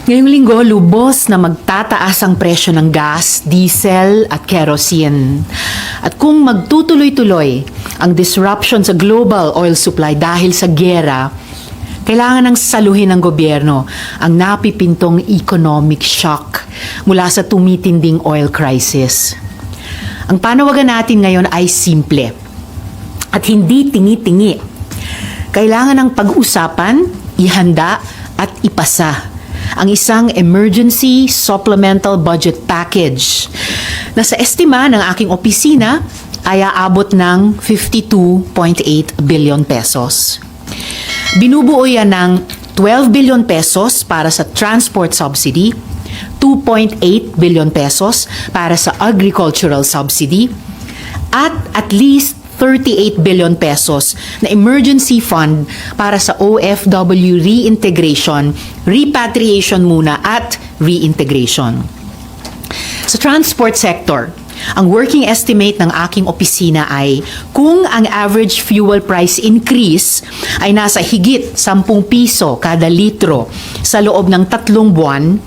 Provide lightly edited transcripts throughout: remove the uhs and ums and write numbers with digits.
Ngayong linggo, lubos na magtataas ang presyo ng gas, diesel at kerosene. At kung magtutuloy-tuloy ang disruption sa global oil supply dahil sa giyera, kailangan ng saluhin ng gobyerno ang napipintong economic shock mula sa tumitinding oil crisis. Ang panawagan natin ngayon ay simple at hindi tingi-tingi. Kailangan ng pag-usapan, ihanda at ipasa ang isang emergency supplemental budget package na sa estima ng aking opisina ay aabot ng 52.8 billion pesos. Binubuo yan ng 12 billion pesos para sa transport subsidy, 2.8 billion pesos para sa agricultural subsidy, at least 38 billion pesos na emergency fund para sa OFW reintegration, repatriation muna at reintegration. Sa transport sector, ang working estimate ng aking opisina ay kung ang average fuel price increase ay nasa higit 10 piso kada litro sa loob ng 3 buwan,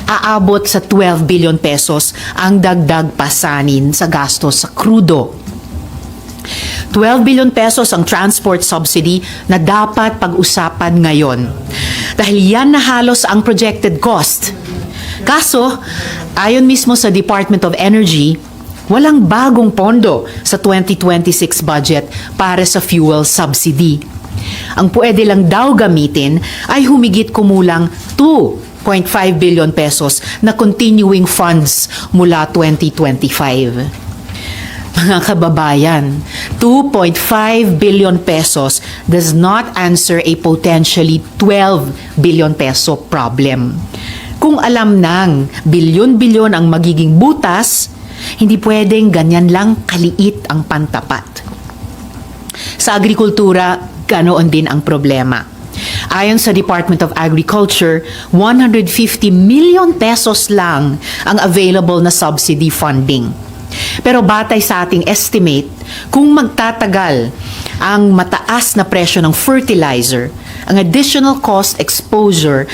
aabot sa 12 billion pesos ang dagdag pasanin sa gastos sa krudo. 12 billion pesos ang transport subsidy na dapat pag-usapan ngayon. Dahil yan na halos ang projected cost. Kaso, ayon mismo sa Department of Energy, walang bagong pondo sa 2026 budget para sa fuel subsidy. Ang pwede lang daw gamitin ay humigit kumulang 2.5 billion pesos na continuing funds mula 2025. Mga kababayan, 2.5 billion pesos does not answer a potentially 12 billion peso problem. Kung alam nang bilyon-bilyon ang magiging butas, hindi pwedeng ganyan lang kaliit ang pantapat. Sa agrikultura, ganoon din ang problema. Ayon sa Department of Agriculture, 150 million pesos lang ang available na subsidy funding. Pero batay sa ating estimate, kung magtatagal ang mataas na presyo ng fertilizer, ang additional cost exposure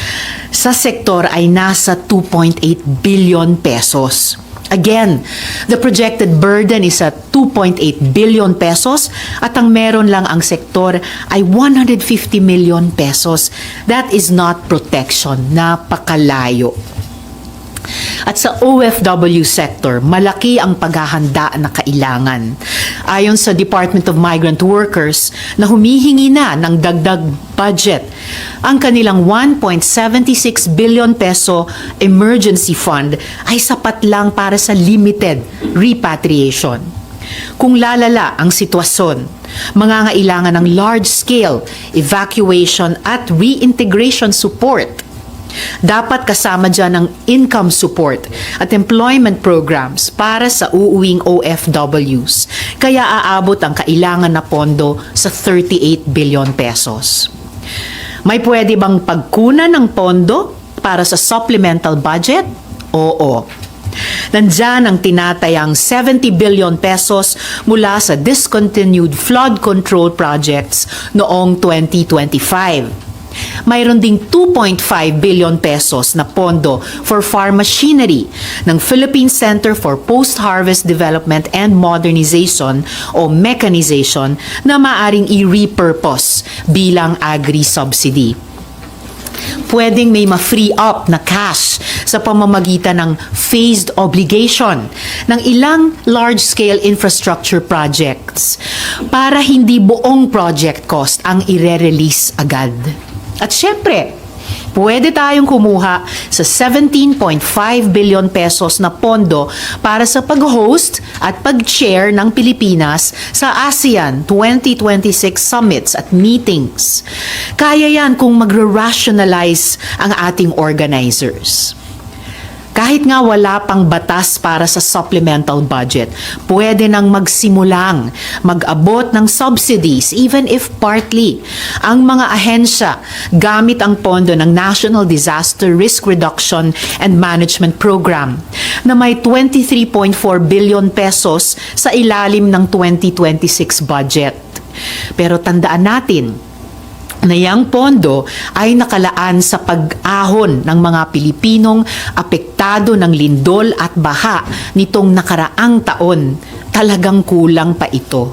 sa sektor ay nasa 2.8 billion pesos. Again, the projected burden is at 2.8 billion pesos at ang meron lang ang sektor ay 150 million pesos. That is not protection. Napakalayo. At sa OFW sector, malaki ang paghahanda na kailangan. Ayon sa Department of Migrant Workers na humihingi na ng dagdag budget, ang kanilang 1.76 billion peso emergency fund ay sapat lang para sa limited repatriation. Kung lalala ang sitwasyon, mangangailangan ng large-scale evacuation at reintegration support. Dapat kasama dyan ang income support at employment programs para sa uuwing OFWs. Kaya aabot ang kailangan na pondo sa 38 billion pesos. May pwede bang pagkunan ng pondo para sa supplemental budget? Oo. Nandyan ang tinatayang 70 billion pesos mula sa discontinued flood control projects noong 2025. Mayroon ding 2.5 billion pesos na pondo for farm machinery ng Philippine Center for Post-Harvest Development and Modernization o mechanization na maaring i-repurpose bilang agri-subsidy. Pwedeng may ma-free up na cash sa pamamagitan ng phased obligation ng ilang large-scale infrastructure projects para hindi buong project cost ang ire-release agad. At syempre, pwede tayong kumuha sa 17.5 billion pesos na pondo para sa pag-host at pag-chair ng Pilipinas sa ASEAN 2026 summits at meetings. Kaya yan kung magre-rationalize ang ating organizers. Kahit nga wala pang batas para sa supplemental budget, pwede nang magsimulang mag-abot ng subsidies even if partly ang mga ahensya gamit ang pondo ng National Disaster Risk Reduction and Management Program na may 23.4 billion pesos sa ilalim ng 2026 budget. Pero tandaan natin, na yang pondo ay nakalaan sa pag-ahon ng mga Pilipinong apektado ng lindol at baha nitong nakaraang taon. Talagang kulang pa ito.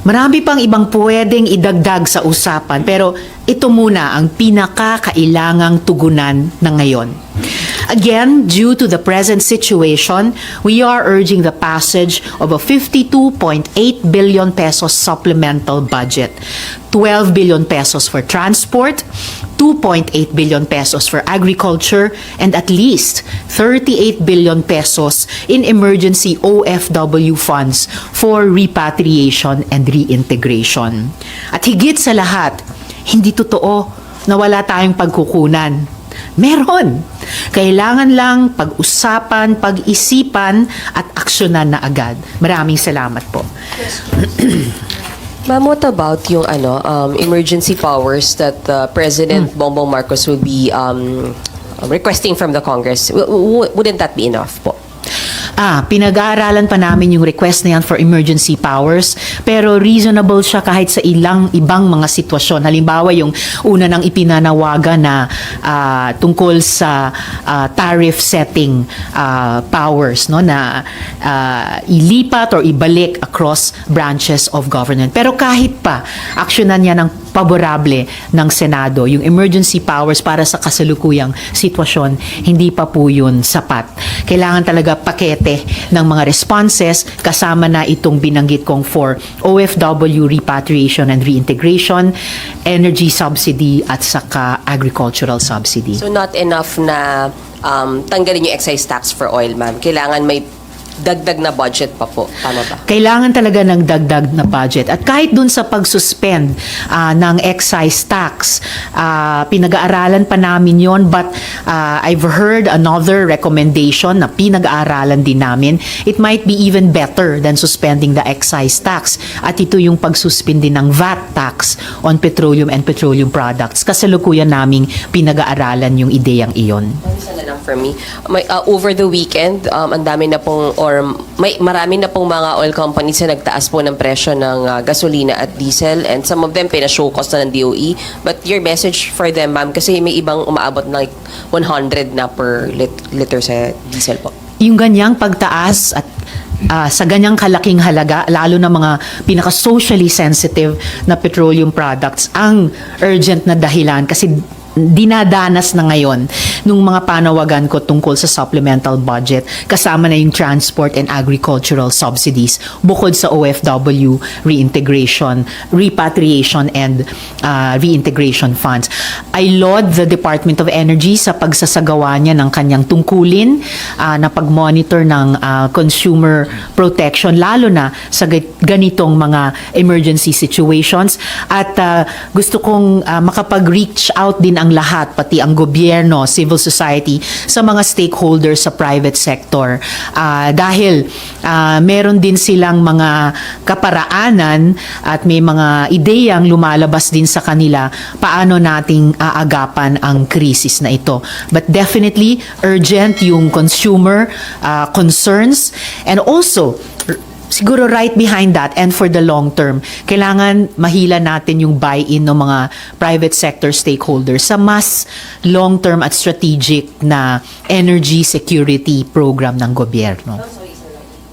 Marami pang ibang pwedeng idagdag sa usapan, pero ito muna ang pinakakailangang tugunan na ngayon. Again, due to the present situation, we are urging the passage of a 52.8 billion pesos supplemental budget, 12 billion pesos for transport, 2.8 billion pesos for agriculture, and at least 38 billion pesos in emergency OFW funds for repatriation and reintegration. At higit sa lahat, hindi totoo na wala tayong pagkukunan. Meron. Kailangan lang pag-usapan, pag-isipan at aksyonan na agad. Maraming salamat po. Ma'am, what about yung emergency powers that President Bongbong Marcos will be requesting from the Congress? Wouldn't that be enough po? Pinag-aaralan pa namin yung request na yan for emergency powers, pero reasonable siya kahit sa ibang mga sitwasyon. Halimbawa, yung una ng ipinanawagan na tungkol sa tariff setting powers, no, na ilipat or ibalik across branches of government. Pero kahit pa, aksyonan niya ng paborable ng Senado, yung emergency powers para sa kasalukuyang sitwasyon, hindi pa po yun sapat. Kailangan talaga pakete ng mga responses kasama na itong binanggit kong for OFW repatriation and reintegration, energy subsidy at saka agricultural subsidy. So not enough na tanggalin yung excise tax for oil, ma'am. Kailangan may dagdag na budget pa po. Tama ba? Kailangan talaga ng dagdag na budget. At kahit dun sa pag-suspend ng excise tax, pinag-aaralan pa namin yon, but I've heard another recommendation na pinag-aaralan din namin. It might be even better than suspending the excise tax. At ito yung pag-suspend din ng VAT tax on petroleum and petroleum products. Kasalukuyan naming pinag-aaralan yung ideyang iyon. Isa na lang for me. Over the weekend, ang dami na pong marami na pong mga oil companies na nagtaas po ng presyo ng gasolina at diesel, and some of them pinashow cost na ng DOE. But your message for them, ma'am, kasi may ibang umaabot na like 100 na per liter sa diesel po. Yung ganyang pagtaas at sa ganyang kalaking halaga, lalo na mga pinaka-socially sensitive na petroleum products, ang urgent na dahilan kasi dinadanas na ngayon nung mga panawagan ko tungkol sa supplemental budget, kasama na yung transport and agricultural subsidies, bukod sa OFW reintegration, repatriation and reintegration funds. I laud the Department of Energy sa pagsasagawa niya ng kanyang tungkulin na pag-monitor ng consumer protection, lalo na sa ganitong mga emergency situations. At gusto kong makapag-reach out din ang lahat, pati ang gobyerno, civil society, sa mga stakeholders sa private sector. Dahil meron din silang mga kaparaanan at may mga ideyang lumalabas din sa kanila paano nating aagapan ang krisis na ito. But definitely, urgent yung consumer concerns, and also siguro right behind that, and for the long term, kailangan mahila natin yung buy-in ng mga private sector stakeholders sa mas long-term at strategic na energy security program ng gobyerno.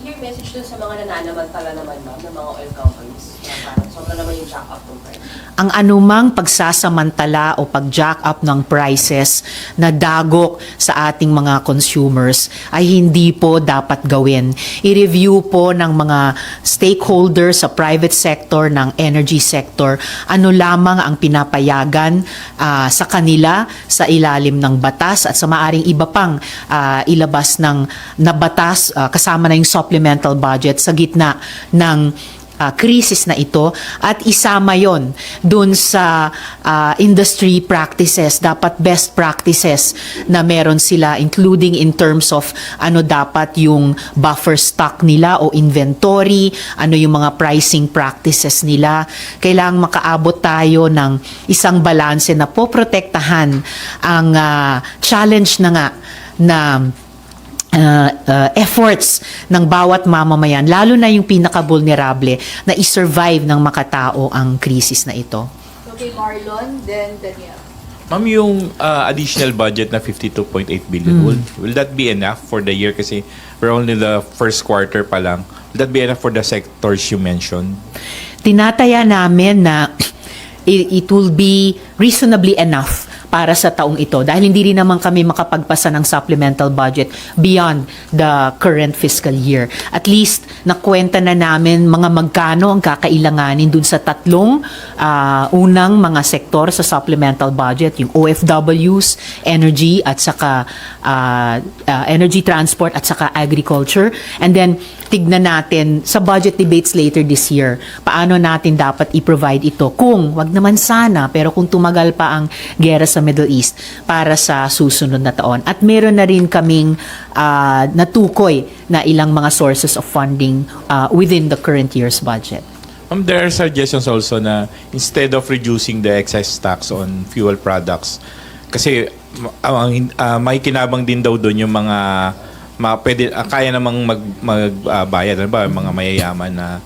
Your message dun sa mga nananamantala naman, ma'am, ng mga oil companies, na parang sobra naman yung jack up ng price. Ang anumang pagsasamantala o pag-jack up ng prices na dagok sa ating mga consumers ay hindi po dapat gawin. I-review po ng mga stakeholders sa private sector, ng energy sector, ano lamang ang pinapayagan sa kanila sa ilalim ng batas at sa maaring iba pang ilabas ng na batas kasama na yung supplemental budget sa gitna ng krisis na ito, at isama yon dun sa industry practices, dapat best practices na meron sila, including in terms of ano dapat yung buffer stock nila o inventory, ano yung mga pricing practices nila. Kailangang makaabot tayo ng isang balanse na poprotektahan ang challenge na nga na efforts ng bawat mamamayan, lalo na yung pinaka-vulnerable, na i-survive ng makatao ang krisis na ito. So, Okay, Marlon, then Daniel. Ma'am, yung additional budget na 52.8 billion, will that be enough for the year? Kasi we're only the first quarter pa lang. Will that be enough for the sectors you mentioned? Tinataya namin na it will be reasonably enough para sa taong ito dahil hindi rin naman kami makapagpasa ng supplemental budget beyond the current fiscal year. At least nakwenta na namin mga magkano ang kakailanganin dun sa tatlong unang mga sektor sa supplemental budget, yung OFWs, energy at saka energy transport at saka agriculture. And then tignan natin sa budget debates later this year paano natin dapat i-provide ito kung wag naman sana pero kung tumagal pa ang gera sa Middle East para sa susunod na taon. At meron na rin kaming natukoy na ilang mga sources of funding within the current year's budget. There are suggestions also na instead of reducing the excise tax on fuel products, kasi may kinabang din daw doon yung mga pwede, kaya namang magbayad, ano ba, mga mayayaman na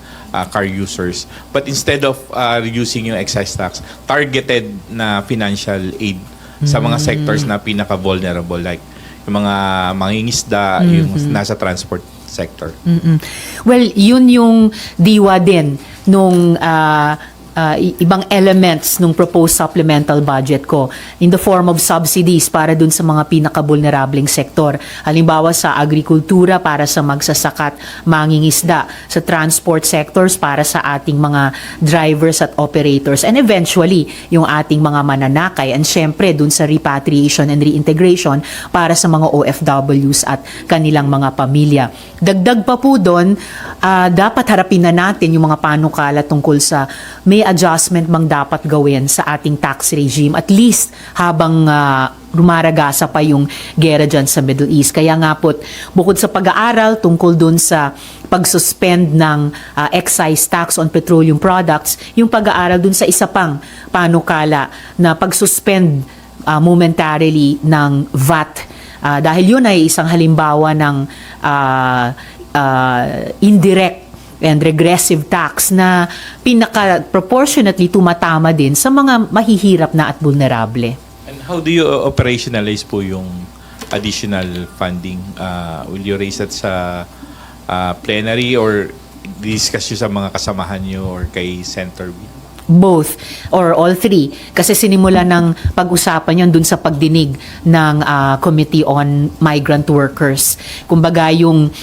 car users. But instead of reducing yung excise tax, targeted na financial aid sa mga sectors na pinaka-vulnerable, like yung mga mangingisda, yung nasa transport sector. Well, yun yung diwa din nung ibang elements nung proposed supplemental budget ko in the form of subsidies para dun sa mga pinaka-vulnerableng sektor. Halimbawa sa agrikultura para sa magsasakat, mangingisda, sa transport sectors para sa ating mga drivers at operators, and eventually yung ating mga mananakay, and syempre dun sa repatriation and reintegration para sa mga OFWs at kanilang mga pamilya. Dagdag pa po dun, dapat harapin na natin yung mga panukala tungkol sa may adjustment bang dapat gawin sa ating tax regime at least habang rumaragasa pa yung gera dyan sa Middle East. Kaya nga po, bukod sa pag-aaral tungkol dun sa pag-suspend ng excise tax on petroleum products, yung pag-aaral dun sa isa pang panukala na pag-suspend momentarily ng VAT. Dahil yun ay isang halimbawa ng indirect and regressive tax na pinaka-proportionately tumatama din sa mga mahihirap na at vulnerable. And how do you operationalize po yung additional funding? Will you raise that sa plenary or discuss yun sa mga kasamahan nyo or kay Senator B? Both or all three. Kasi sinimula ng pag-usapan yun dun sa pagdinig ng Committee on Migrant Workers. Kumbaga yung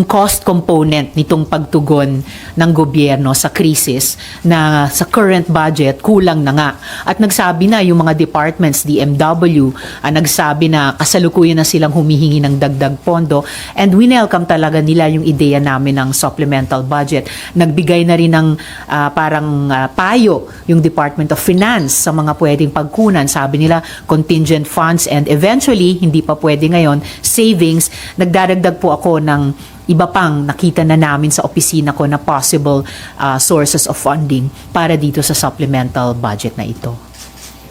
cost component nitong pagtugon ng gobyerno sa krisis na sa current budget kulang na nga. At nagsabi na yung mga departments, DMW, nagsabi na kasalukuyan na silang humihingi ng dagdag pondo, and winelcome talaga nila yung ideya namin ng supplemental budget. Nagbigay na rin ng parang payo yung Department of Finance sa mga pwedeng pagkunan. Sabi nila contingent funds and eventually, hindi pa pwede ngayon, savings. Nagdaragdag po ako ng iba pang nakita na namin sa opisina ko na possible sources of funding para dito sa supplemental budget na ito.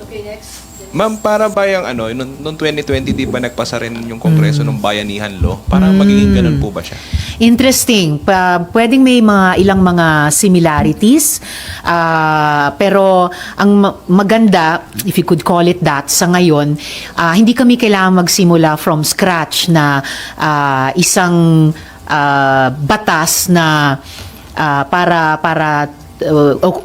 Okay, next. Ma'am, para ba yung noong 2020 di ba nagpasa rin yung Kongreso ng Bayanihan Law? Parang magiging ganun po ba siya? Interesting. Pwedeng may ilang mga similarities. Pero ang maganda, if you could call it that, sa ngayon, hindi kami kailangan magsimula from scratch na isang batas na para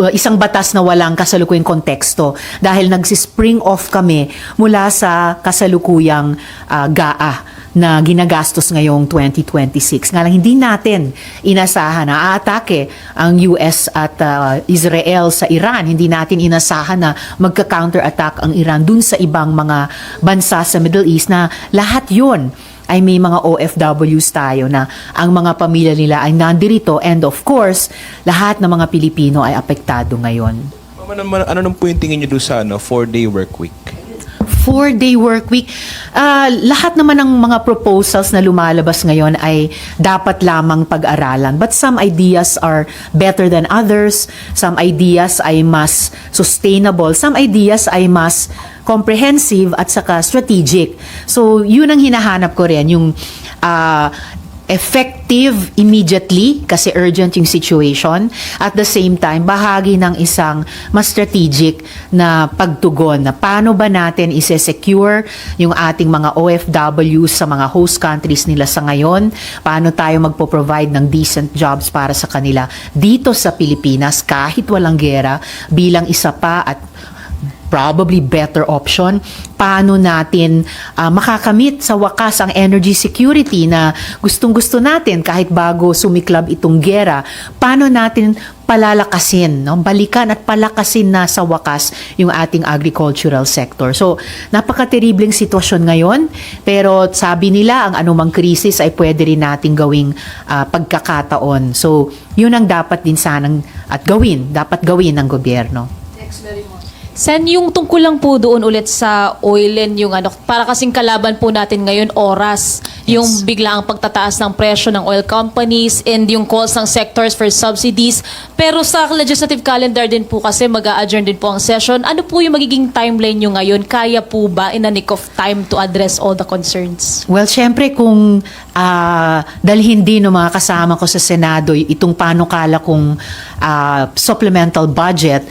isang batas na walang kasalukuyang konteksto dahil nagsispring off kami mula sa kasalukuyang GAA na ginagastos ngayong 2026. Nga lang hindi natin inasahan na aatake ang US at Israel sa Iran. Hindi natin inasahan na magka-counter-attack ang Iran dun sa ibang mga bansa sa Middle East na lahat yun ay may mga OFWs tayo na ang mga pamilya nila ay nandirito, and of course, lahat ng mga Pilipino ay apektado ngayon. Ma'am, ano nung po yung tingin nyo doon sa 4-day work week? 4-day work week. Lahat naman ng mga proposals na lumalabas ngayon ay dapat lamang pag-aralan. But some ideas are better than others. Some ideas ay mas sustainable. Some ideas ay mas comprehensive at saka strategic. So, yun ang hinahanap ko rin. Yung effective immediately kasi urgent yung situation. At the same time, bahagi ng isang mas strategic na pagtugon na paano ba natin ise-secure yung ating mga OFWs sa mga host countries nila sa ngayon, paano tayo magpo-provide ng decent jobs para sa kanila dito sa Pilipinas kahit walang gera bilang isa pa at probably better option. Paano natin makakamit sa wakas ang energy security na gustong-gusto natin kahit bago sumiklab itong gera. Paano natin palalakasin, no? Balikan at palakasin na sa wakas yung ating agricultural sector. So, napaka-terribleng sitwasyon ngayon, pero sabi nila ang anumang krisis ay pwede rin nating gawing pagkakataon. So, yun ang dapat din sanang dapat gawin ng gobyerno. Next, Marimon. Sen, yung tungkol lang po doon ulit sa oil and yung para kasing kalaban po natin ngayon, oras, yung biglaang pagtataas ng presyo ng oil companies and yung calls ng sectors for subsidies. Pero sa legislative calendar din po kasi mag-a-adjourn din po ang session. Ano po yung magiging timeline nyo ngayon? Kaya po ba in a nick of time to address all the concerns? Well, syempre kung dalhin din ng mga kasama ko sa Senado itong panukala kong supplemental budget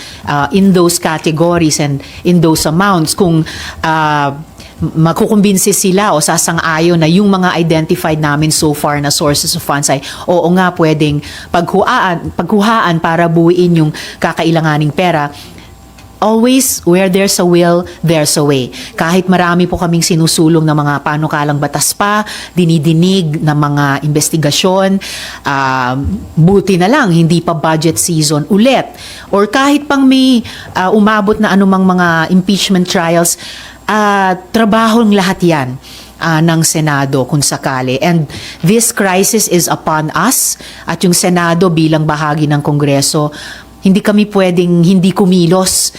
in those categories and in those amounts, kung makukumbinsi sila o sasang-ayon na yung mga identified namin so far na sources of funds ay oo nga pwedeng paghuhaan para buuin yung kakailanganing pera. Always, where there's a will, there's a way. Kahit marami po kaming sinusulong na mga panukalang batas pa, dinidinig na mga investigasyon, buti na lang, hindi pa budget season ulit. Or kahit pang may umabot na anumang mga impeachment trials, trabahong lahat yan ng Senado kung sakali. And this crisis is upon us at yung Senado bilang bahagi ng Kongreso, hindi kami pwedeng hindi kumilos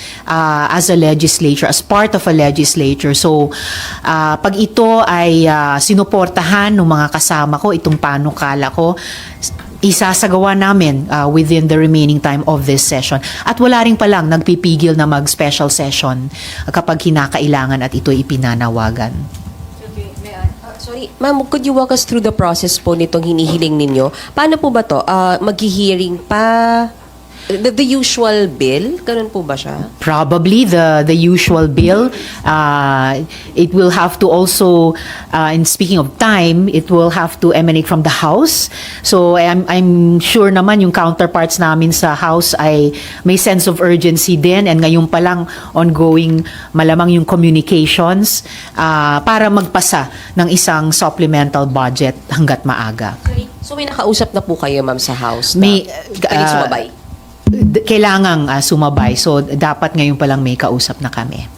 as a legislature, as part of a legislature. So, pag ito ay sinuportahan ng mga kasama ko, itong panukala ko, isasagawa namin within the remaining time of this session. At wala rin palang nagpipigil na mag-special session kapag kinakailangan at ito'y ipinanawagan. Okay, Mayan. Sorry, ma'am, could you walk us through the process po nitong hinihiling ninyo? Paano po ba to? Maghi-hearing pa? The usual bill? Ganun po ba siya? Probably the usual bill. It will have to also, in speaking of time, it will have to emanate from the House. So I'm sure naman yung counterparts namin sa House ay may sense of urgency din, and ngayon pa lang ongoing malamang yung communications para magpasa ng isang supplemental budget hanggat maaga. So may nakausap na po kayo, ma'am, sa House? May, Pwede sumabay? Kailangang sumabay. So, dapat ngayon pa lang may kausap na kami.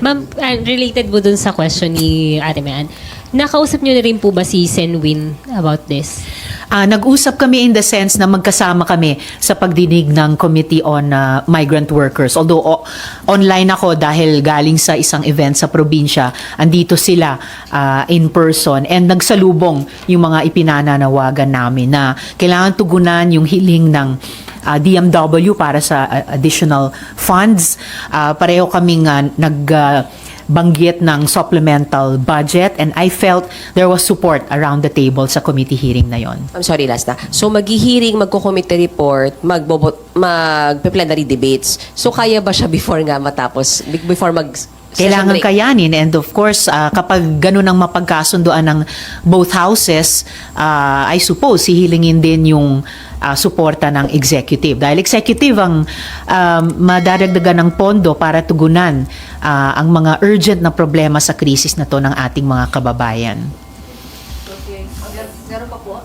Ma'am, related po dun sa question ni Ate Mayan, nakausap niyo na rin po ba si Senwin about this? Nag-usap kami in the sense na magkasama kami sa pagdinig ng Committee on Migrant Workers. Although online ako dahil galing sa isang event sa probinsya, andito sila in person, and nagsalubong yung mga ipinananawagan namin na kailangan tugunan yung hiling ng DMW para sa additional funds. Pareho kaming banggit ng supplemental budget, and I felt there was support around the table sa committee hearing na yon. I'm sorry, last na. So maghi-hearing, magko-committee report, magpe-plenary debates. So kaya ba siya before nga matapos? Before Kailangan break? kayanin, and of course, kapag ganun ang mapagkasunduan ng both houses, I suppose hihilingin din yung suporta ng executive. Dahil executive ang madadagdagan ng pondo para tugunan ang mga urgent na problema sa krisis na to ng ating mga kababayan. Okay. Meron pa po?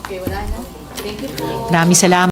Okay, wala na. Thank you po. Maraming salamat.